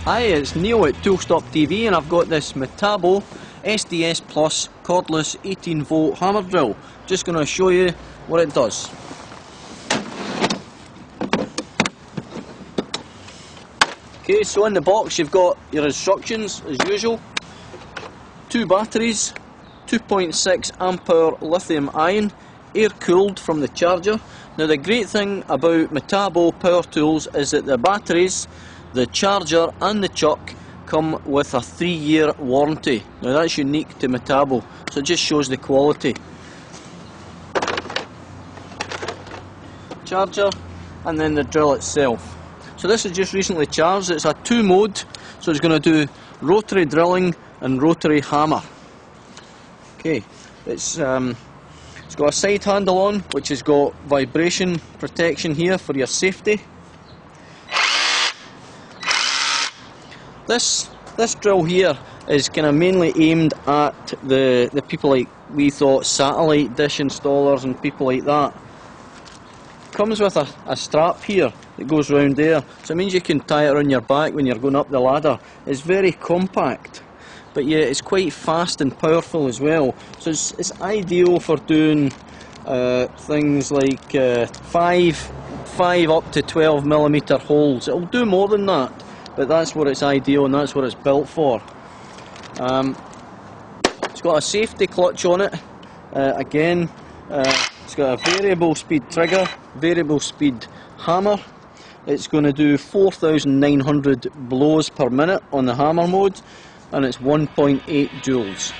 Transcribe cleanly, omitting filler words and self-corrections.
Hi, it's Neil at Toolstop TV, and I've got this Metabo SDS Plus cordless 18 volt hammer drill. Just going to show you what it does. Okay, so in the box you've got your instructions as usual. 2 batteries, 2.6 ampere lithium ion, air cooled from the charger. Now the great thing about Metabo power tools is that the batteries, the charger and the chuck come with a 3-year warranty. Now that's unique to Metabo, so it just shows the quality. Charger and then the drill itself. So this is just recently charged. It's a 2-mode, so it's going to do rotary drilling and rotary hammer. Okay, it's got a side handle on, which has got vibration protection here for your safety. This drill here is kind of mainly aimed at the people like we thought satellite dish installers and people like that. Comes with a strap here that goes round there, so it means you can tie it around your back when you're going up the ladder. It's very compact, but yeah, it's quite fast and powerful as well. So it's ideal for doing things like 5 up to 12mm holes. It'll do more than that, but that's what it's ideal and that's what it's built for. It's got a safety clutch on it. Again, it's got a variable speed trigger, variable speed hammer. It's going to do 4,900 blows per minute on the hammer mode, and it's 1.8 joules.